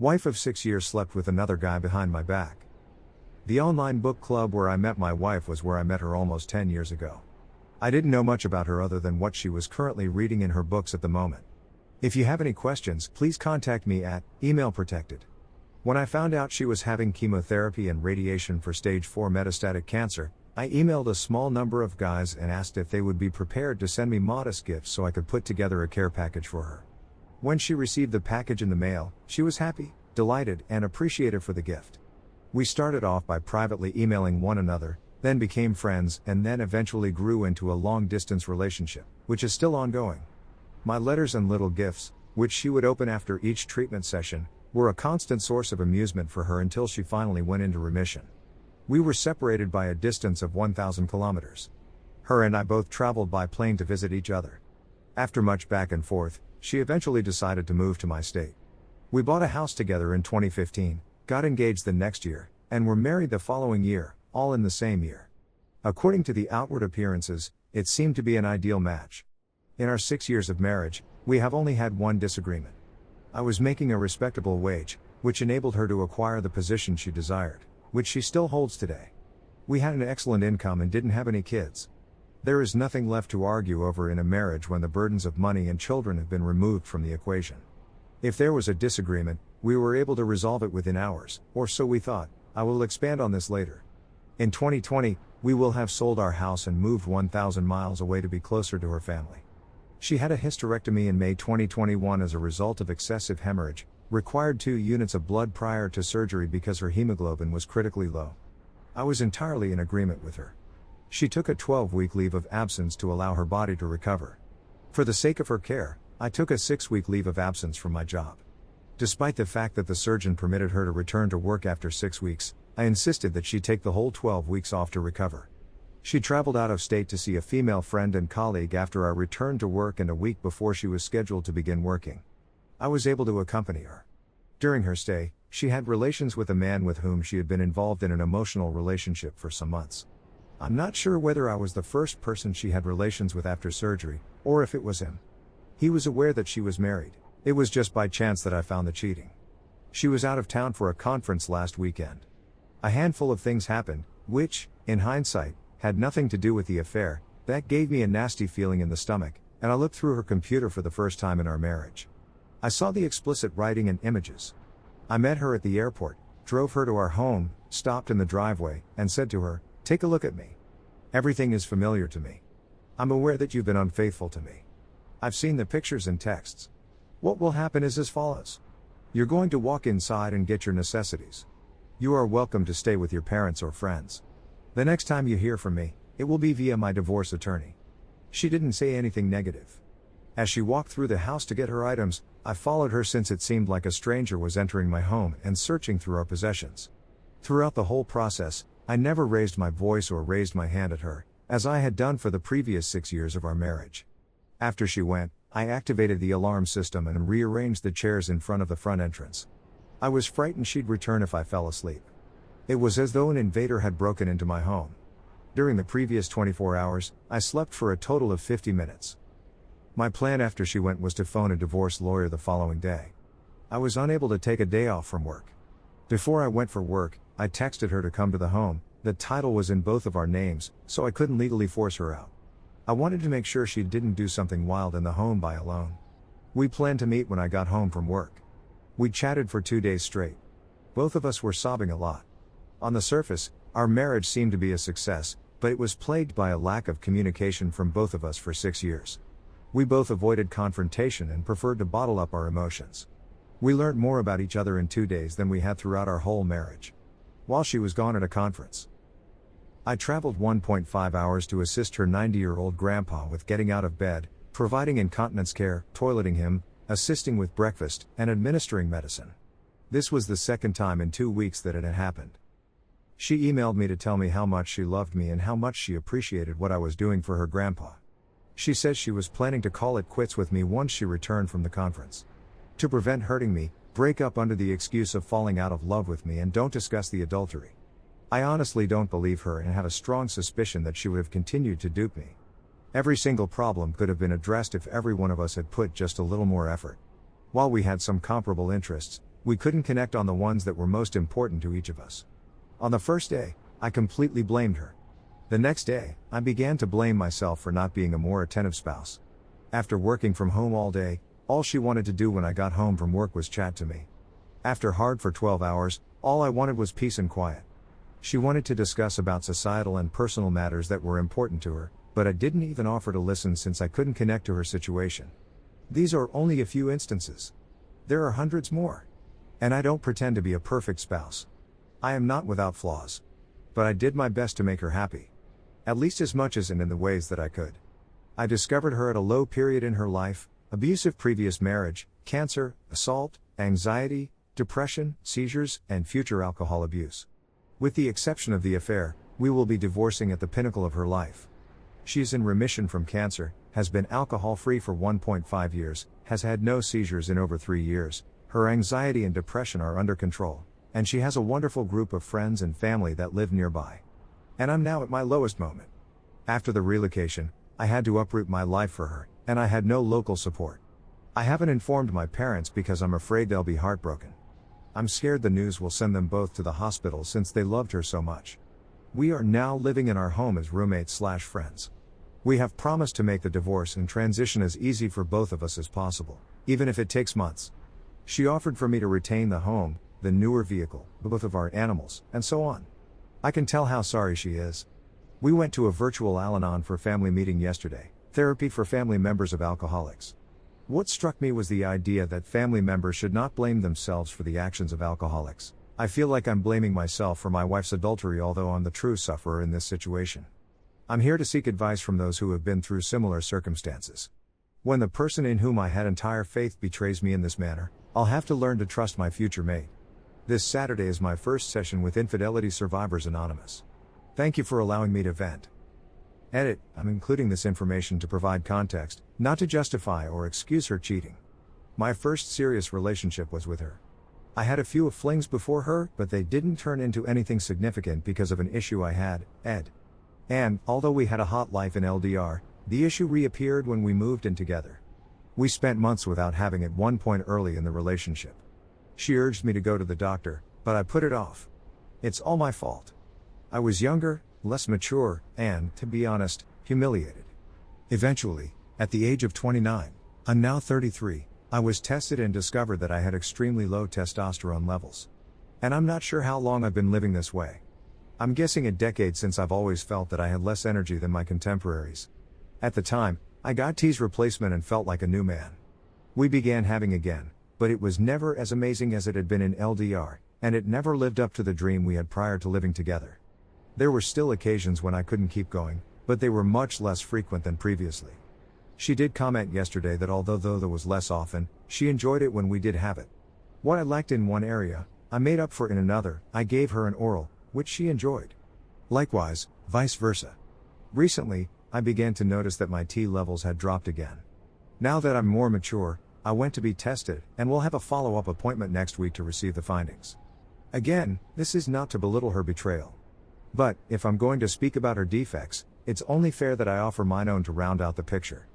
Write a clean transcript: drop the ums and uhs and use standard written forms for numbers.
Wife of 6 years slept with another guy behind my back. The online book club where I met my wife was where I met her almost 10 years ago. I didn't know much about her other than what she was currently reading in her books at the moment. If you have any questions, please contact me at email protected. When I found out she was having chemotherapy and radiation for stage 4 metastatic cancer, I emailed a small number of guys and asked if they would be prepared to send me modest gifts so I could put together a care package for her. When she received the package in the mail, she was happy, delighted, and appreciative for the gift. We started off by privately emailing one another, then became friends, and then eventually grew into a long-distance relationship, which is still ongoing. My letters and little gifts, which she would open after each treatment session, were a constant source of amusement for her until she finally went into remission. We were separated by a distance of 1,000 kilometers. Her and I both traveled by plane to visit each other. After much back and forth, she eventually decided to move to my state. We bought a house together in 2015, got engaged the next year, and were married the following year, all in the same year. According to the outward appearances, it seemed to be an ideal match. In our 6 years of marriage, we have only had one disagreement. I was making a respectable wage, which enabled her to acquire the position she desired, which she still holds today. We had an excellent income and didn't have any kids. There is nothing left to argue over in a marriage when the burdens of money and children have been removed from the equation. If there was a disagreement, we were able to resolve it within hours, or so we thought. I will expand on this later. In 2020, we will have sold our house and moved 1,000 miles away to be closer to her family. She had a hysterectomy in May 2021 as a result of excessive hemorrhage, required 2 units of blood prior to surgery because her hemoglobin was critically low. I was entirely in agreement with her. She took a 12-week leave of absence to allow her body to recover. For the sake of her care, I took a 6-week leave of absence from my job. Despite the fact that the surgeon permitted her to return to work after 6 weeks, I insisted that she take the whole 12 weeks off to recover. She traveled out of state to see a female friend and colleague after I returned to work and a week before she was scheduled to begin working. I was able to accompany her. During her stay, she had relations with a man with whom she had been involved in an emotional relationship for some months. I'm not sure whether I was the first person she had relations with after surgery, or if it was him. He was aware that she was married. It was just by chance that I found the cheating. She was out of town for a conference last weekend. A handful of things happened, which, in hindsight, had nothing to do with the affair, that gave me a nasty feeling in the stomach, and I looked through her computer for the first time in our marriage. I saw the explicit writing and images. I met her at the airport, drove her to our home, stopped in the driveway, and said to her, "Take a look at me. Everything is familiar to me. I'm aware that you've been unfaithful to me. I've seen the pictures and texts. What will happen is as follows. You're going to walk inside and get your necessities. You are welcome to stay with your parents or friends. The next time you hear from me, it will be via my divorce attorney." She didn't say anything negative. As she walked through the house to get her items, I followed her since it seemed like a stranger was entering my home and searching through our possessions. Throughout the whole process, I never raised my voice or raised my hand at her, as I had done for the previous 6 years of our marriage. After she went, I activated the alarm system and rearranged the chairs in front of the front entrance. I was frightened she'd return if I fell asleep. It was as though an invader had broken into my home. During the previous 24 hours, I slept for a total of 50 minutes. My plan after she went was to phone a divorce lawyer the following day. I was unable to take a day off from work. Before I went for work, I texted her to come to the home. The title was in both of our names, so I couldn't legally force her out. I wanted to make sure she didn't do something wild in the home by alone. We planned to meet when I got home from work. We chatted for 2 days straight. Both of us were sobbing a lot. On the surface, our marriage seemed to be a success, but it was plagued by a lack of communication from both of us for 6 years. We both avoided confrontation and preferred to bottle up our emotions. We learned more about each other in 2 days than we had throughout our whole marriage. While she was gone at a conference, I traveled 1.5 hours to assist her 90-year-old grandpa with getting out of bed, providing incontinence care, toileting him, assisting with breakfast, and administering medicine. This was the second time in 2 weeks that it had happened. She emailed me to tell me how much she loved me and how much she appreciated what I was doing for her grandpa. She says she was planning to call it quits with me once she returned from the conference. To prevent hurting me, break up under the excuse of falling out of love with me and don't discuss the adultery. I honestly don't believe her and have a strong suspicion that she would have continued to dupe me. Every single problem could have been addressed if every one of us had put just a little more effort. While we had some comparable interests, We couldn't connect on the ones that were most important to each of us. On the first day, I completely blamed her. The next day, I began to blame myself for not being a more attentive spouse. After working from home all day, all she wanted to do when I got home from work was chat to me. After hard for 12 hours, all I wanted was peace and quiet. She wanted to discuss about societal and personal matters that were important to her, but I didn't even offer to listen since I couldn't connect to her situation. These are only a few instances. There are hundreds more. And I don't pretend to be a perfect spouse. I am not without flaws. But I did my best to make her happy. At least as much as and in the ways that I could. I discovered her at a low period in her life: abusive previous marriage, cancer, assault, anxiety, depression, seizures, and future alcohol abuse. With the exception of the affair, we will be divorcing at the pinnacle of her life. She is in remission from cancer, has been alcohol-free for 1.5 years, has had no seizures in over 3 years, her anxiety and depression are under control, and she has a wonderful group of friends and family that live nearby. And I'm now at my lowest moment. After the relocation, I had to uproot my life for her, and I had no local support. I haven't informed my parents because I'm afraid they'll be heartbroken. I'm scared the news will send them both to the hospital since they loved her so much. We are now living in our home as roommates/friends. We have promised to make the divorce and transition as easy for both of us as possible, even if it takes months. She offered for me to retain the home, the newer vehicle, both of our animals, and so on. I can tell how sorry she is. We went to a virtual Al-Anon for family meeting yesterday, therapy for family members of alcoholics. What struck me was the idea that family members should not blame themselves for the actions of alcoholics. I feel like I'm blaming myself for my wife's adultery, although I'm the true sufferer in this situation. I'm here to seek advice from those who have been through similar circumstances. When the person in whom I had entire faith betrays me in this manner, I'll have to learn to trust my future mate. This Saturday is my first session with Infidelity Survivors Anonymous. Thank you for allowing me to vent. Edit: I'm including this information to provide context, not to justify or excuse her cheating. My first serious relationship was with her. I had a few flings before her, but they didn't turn into anything significant because of an issue I had, Ed. And, although we had a hot life in LDR, the issue reappeared when we moved in together. We spent months without having at one point early in the relationship. She urged me to go to the doctor, but I put it off. It's all my fault. I was younger, less mature, and, to be honest, humiliated. Eventually, at the age of 29, I'm now 33, I was tested and discovered that I had extremely low testosterone levels. And I'm not sure how long I've been living this way. I'm guessing a decade, since I've always felt that I had less energy than my contemporaries. At the time, I got T's replacement and felt like a new man. We began having again, but it was never as amazing as it had been in LDR, and it never lived up to the dream we had prior to living together. There were still occasions when I couldn't keep going, but they were much less frequent than previously. She did comment yesterday that although there was less often, she enjoyed it when we did have it. What I lacked in one area, I made up for in another. I gave her an oral, which she enjoyed. Likewise, vice versa. Recently, I began to notice that my T levels had dropped again. Now that I'm more mature, I went to be tested, and will have a follow-up appointment next week to receive the findings. Again, this is not to belittle her betrayal. But, if I'm going to speak about her defects, it's only fair that I offer mine own to round out the picture.